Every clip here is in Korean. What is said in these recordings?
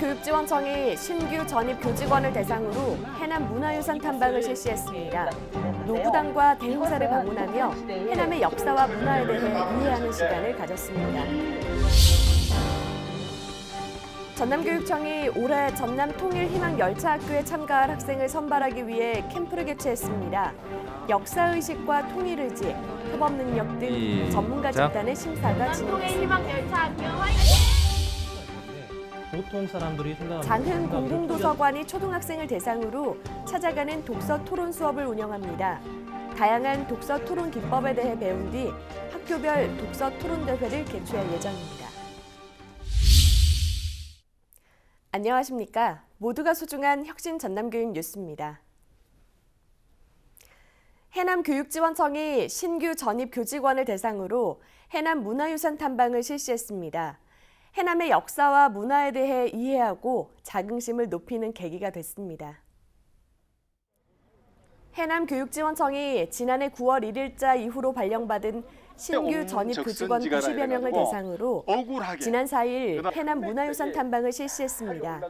전남교육지원청이 신규 전입 교직원을 대상으로 해남 문화유산 탐방을 실시했습니다. 노구당과 대흥사를 방문하며 해남의 역사와 문화에 대해 이해하는 시간을 가졌습니다. 전남교육청이 올해 전남 통일희망열차학교에 참가할 학생을 선발하기 위해 캠프를 개최했습니다. 역사의식과 통일의지, 협업능력 등 전문가 집단의 심사가 진행됐습니다. 통일희망열차학교 화이팅! 보통 사람들이 생각하는 장흥 공공도서관이 초등학생을 대상으로 찾아가는 독서 토론 수업을 운영합니다. 다양한 독서 토론 기법에 대해 배운 뒤 학교별 독서 토론 대회를 개최할 예정입니다. 안녕하십니까? 모두가 소중한 혁신 전남교육 뉴스입니다. 해남교육지원청이 신규 전입 교직원을 대상으로 해남 문화유산 탐방을 실시했습니다. 해남의 역사와 문화에 대해 이해하고 자긍심을 높이는 계기가 됐습니다. 해남교육지원청이 지난해 9월 1일자 이후로 발령받은 신규 전입 교직원 90여 명을 대상으로 지난 4일 해남 문화유산 탐방을 실시했습니다.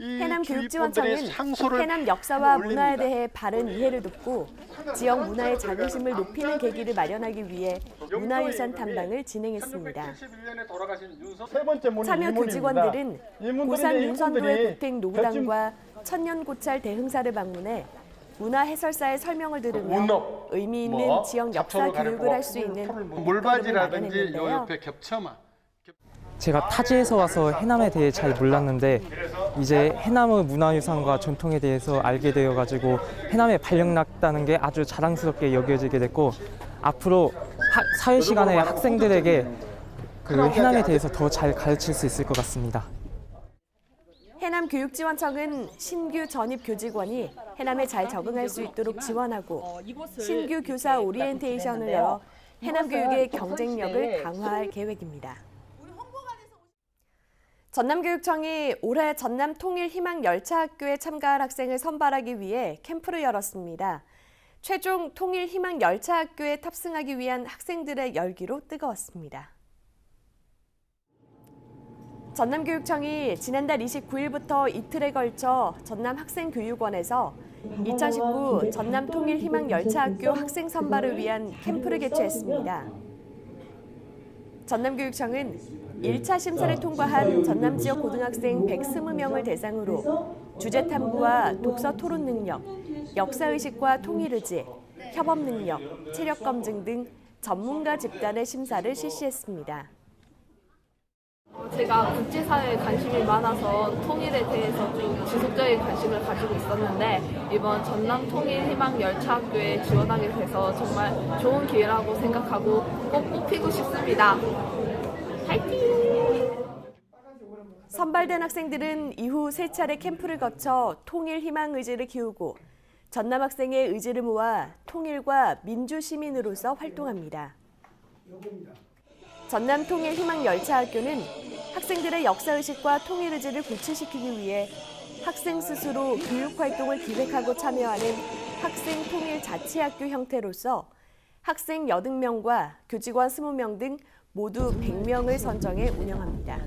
해남교육지원청은 해남 역사와 문화에 대해 바른 이해를 돕고 지역 문화의 자긍심을 높이는 계기를 마련하기 위해 문화유산 탐방을 진행했습니다. 참여 교직원들은 고산 윤선도의 고택 노구당과 천년고찰 대흥사를 방문해 문화 해설사의 설명을 들으며 의미 있는 지역 역사 교육을 할 수 있는 물바지라든지 요 옆에 겹쳐만. 제가 타지에서 와서 해남에 대해 잘 몰랐는데 이제 해남의 문화유산과 전통에 대해서 알게 되어가지고 해남에 발령났다는 게 아주 자랑스럽게 여겨지게 됐고 앞으로 사회 시간에 학생들에게 그 해남에 대해서 더 잘 가르칠 수 있을 것 같습니다. 해남교육지원청은 신규 전입 교직원이 해남에 잘 적응할 수 있도록 지원하고 신규 교사 오리엔테이션을 열어 해남교육의 경쟁력을 강화할 계획입니다. 전남교육청이 올해 전남 통일희망열차학교에 참가할 학생을 선발하기 위해 캠프를 열었습니다. 최종 통일희망열차학교에 탑승하기 위한 학생들의 열기로 뜨거웠습니다. 전남교육청이 지난달 29일부터 이틀에 걸쳐 전남학생교육원에서 2019 전남 통일희망열차학교 학생 선발을 위한 캠프를 개최했습니다. 전남교육청은 1차 심사를 통과한 전남 지역 고등학생 120명을 대상으로 주제 탐구와 독서 토론 능력, 역사의식과 통일의지, 협업 능력, 체력 검증 등 전문가 집단의 심사를 실시했습니다. 제가 국제사회에 관심이 많아서 통일에 대해서 좀 지속적인 관심을 가지고 있었는데 이번 전남 통일희망열차학교에 지원하게 돼서 정말 좋은 기회라고 생각하고 꼭 뽑히고 싶습니다. 파이팅! 선발된 학생들은 이후 3차례 캠프를 거쳐 통일 희망 의지를 키우고 전남 학생의 의지를 모아 통일과 민주 시민으로서 활동합니다. 전남 통일 희망 열차학교는 학생들의 역사의식과 통일 의지를 구체시키기 위해 학생 스스로 교육 활동을 기획하고 참여하는 학생 통일 자치학교 형태로서 학생 80명과 교직원 20명 등 모두 100명을 선정해 운영합니다.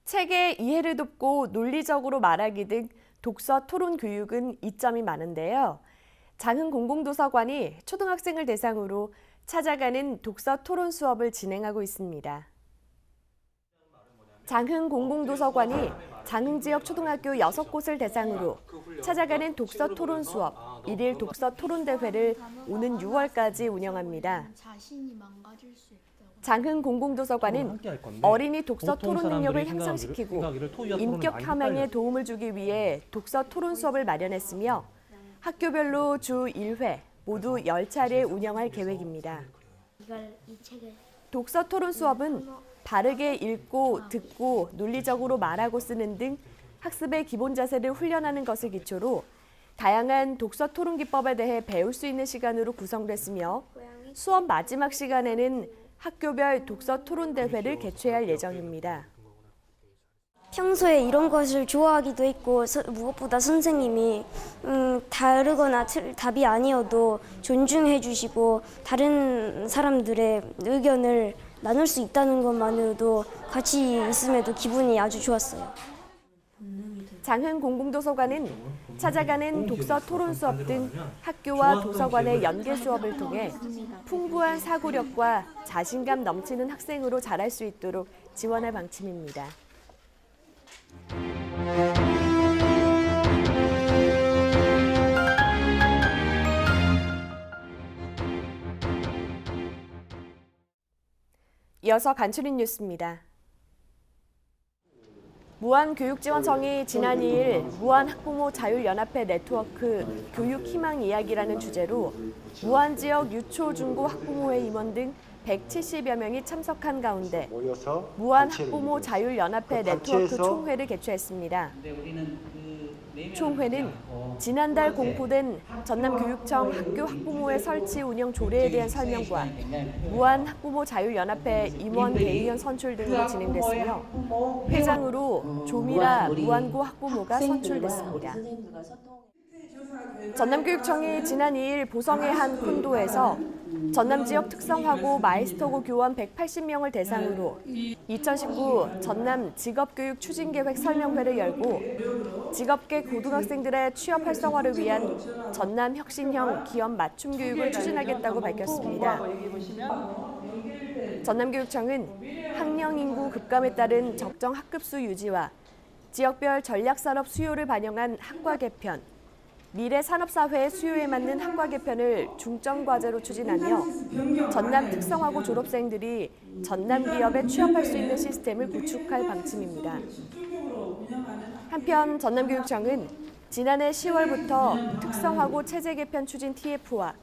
책의 이해를 돕고 논리적으로 말하기 등 독서 토론 교육은 이점이 많은데요. 장흥 공공도서관이 초등학생을 대상으로 찾아가는 독서 토론 수업을 진행하고 있습니다. 장흥 공공도서관이 장흥 지역 초등학교 6곳을 대상으로 찾아가는 독서 토론 수업, 1일 독서 토론 대회를 오는 6월까지 운영합니다. 장흥 공공도서관은 어린이 독서 토론 능력을 향상시키고 인격 함양에 도움을 주기 위해 독서 토론 수업을 마련했으며 학교별로 주 1회, 모두 10차례 운영할 계획입니다. 독서 토론 수업은 바르게 읽고 듣고 논리적으로 말하고 쓰는 등 학습의 기본 자세를 훈련하는 것을 기초로 다양한 독서 토론 기법에 대해 배울 수 있는 시간으로 구성됐으며 수업 마지막 시간에는 학교별 독서 토론 대회를 개최할 예정입니다. 평소에 이런 것을 좋아하기도 했고 무엇보다 선생님이 다르거나 답이 아니어도 존중해 주시고 다른 사람들의 의견을 나눌 수 있다는 것만으로도 같이 있음에도 기분이 아주 좋았어요. 장흥 공공도서관은 찾아가는 독서 토론 수업 등 학교와 도서관의 연계 수업을 통해 풍부한 사고력과 자신감 넘치는 학생으로 자랄 수 있도록 지원할 방침입니다. 이어서 간추린 뉴스입니다. 무한교육지원청이 지난 2일 무한학부모 자율연합회 네트워크 교육희망 이야기라는 주제로 무한지역 유초, 중고 학부모회 임원 등 170여 명이 참석한 가운데 무한학부모 자율연합회 네트워크 총회를 개최했습니다. 총회는 지난달 공포된 전남교육청 학교 학부모회 설치 운영 조례에 대한 설명과 무한학부모 자율연합회 임원 대의원 선출 등으로 진행됐으며 회장으로 조미라 무한고 학부모가 선출됐습니다. 전남교육청이 지난 2일 보성의 한 콘도에서 전남 지역 특성화고 마이스터고 교원 180명을 대상으로 2019 전남 직업교육 추진계획 설명회를 열고 직업계 고등학생들의 취업 활성화를 위한 전남 혁신형 기업 맞춤 교육을 추진하겠다고 밝혔습니다. 전남교육청은 학령 인구 급감에 따른 적정 학급수 유지와 지역별 전략산업 수요를 반영한 학과 개편, 미래 산업사회의 수요에 맞는 학과 개편을 중점 과제로 추진하며 전남 특성화고 졸업생들이 전남 기업에 취업할 수 있는 시스템을 구축할 방침입니다. 한편 전남교육청은 지난해 10월부터 특성화고 체제 개편 추진 TF와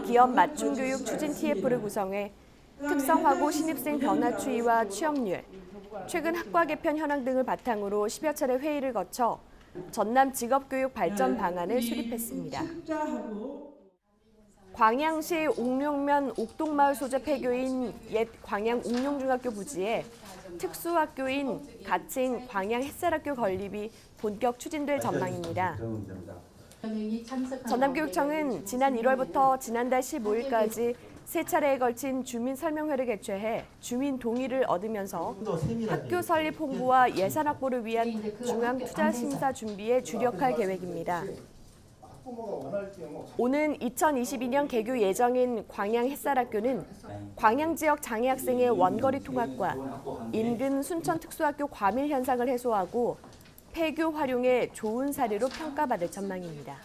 기업 맞춤 교육 추진 TF를 구성해 특성화고 신입생 변화 추이와 취업률, 최근 학과 개편 현황 등을 바탕으로 10여 차례 회의를 거쳐 전남 직업교육 발전 방안을 수립했습니다. 광양시 옥룡면 옥동마을 소재 폐교인 옛 광양 옥룡중학교 부지에 특수학교인 가칭 광양 햇살학교 건립이 본격 추진될 전망입니다. 전남교육청은 지난 1월부터 지난달 15일까지 세 차례에 걸친 주민 설명회를 개최해 주민 동의를 얻으면서 학교 설립 홍보와 예산 확보를 위한 중앙 투자 심사 준비에 주력할 계획입니다. 오는 2022년 개교 예정인 광양 햇살학교는 광양 지역 장애 학생의 원거리 통학과 인근 순천 특수학교 과밀 현상을 해소하고 폐교 활용의 좋은 사례로 평가받을 전망입니다.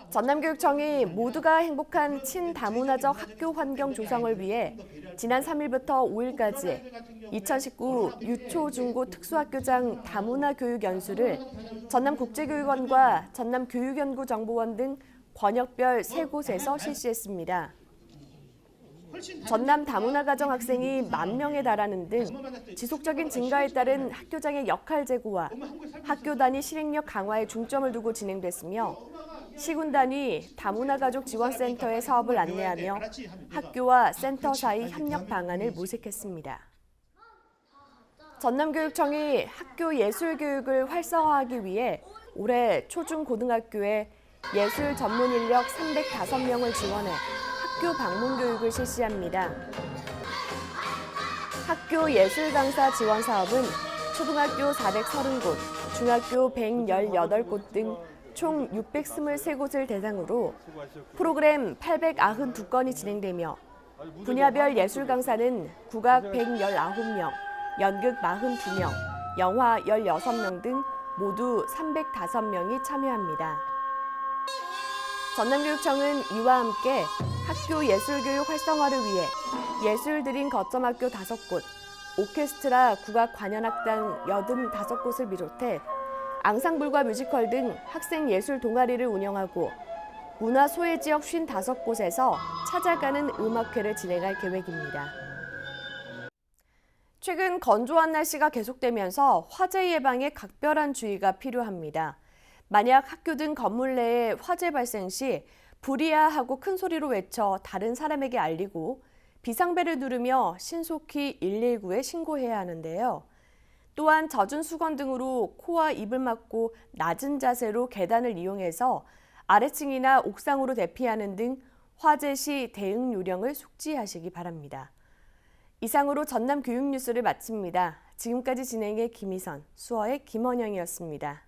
전남교육청이 모두가 행복한 친다문화적 학교 환경 조성을 위해 지난 3일부터 5일까지 2019 유초, 중고 특수학교장 다문화 교육 연수를 전남국제교육원과 전남교육연구정보원 등 권역별 3곳에서 실시했습니다. 전남 다문화 가정 학생이 10,000명에 달하는 등 지속적인 증가에 따른 학교장의 역할 제고와 학교 단위 실행력 강화에 중점을 두고 진행됐으며 시군 단위 다문화 가족 지원센터의 사업을 안내하며 학교와 센터 사이 협력 방안을 모색했습니다. 전남교육청이 학교 예술 교육을 활성화하기 위해 올해 초중고등학교에 예술 전문 인력 305명을 지원해 학교 방문 교육을 실시합니다. 학교 예술 강사 지원 사업은 초등학교 430곳, 중학교 118곳 등 총 623곳을 대상으로 프로그램 892건이 진행되며 분야별 예술 강사는 국악 119명, 연극 42명, 영화 16명 등 모두 305명이 참여합니다. 전남교육청은 이와 함께 학교 예술교육 활성화를 위해 예술드림 거점학교 5곳, 오케스트라 국악 관현악단 85곳을 비롯해 앙상블과 뮤지컬 등 학생 예술 동아리를 운영하고 문화 소외 지역 55곳에서 찾아가는 음악회를 진행할 계획입니다. 최근 건조한 날씨가 계속되면서 화재 예방에 각별한 주의가 필요합니다. 만약 학교 등 건물 내에 화재 발생 시 불이야 하고 큰 소리로 외쳐 다른 사람에게 알리고 비상벨을 누르며 신속히 119에 신고해야 하는데요. 또한 젖은 수건 등으로 코와 입을 막고 낮은 자세로 계단을 이용해서 아래층이나 옥상으로 대피하는 등 화재 시 대응 요령을 숙지하시기 바랍니다. 이상으로 전남 교육 뉴스를 마칩니다. 지금까지 진행의 김희선, 수어의 김원영이었습니다.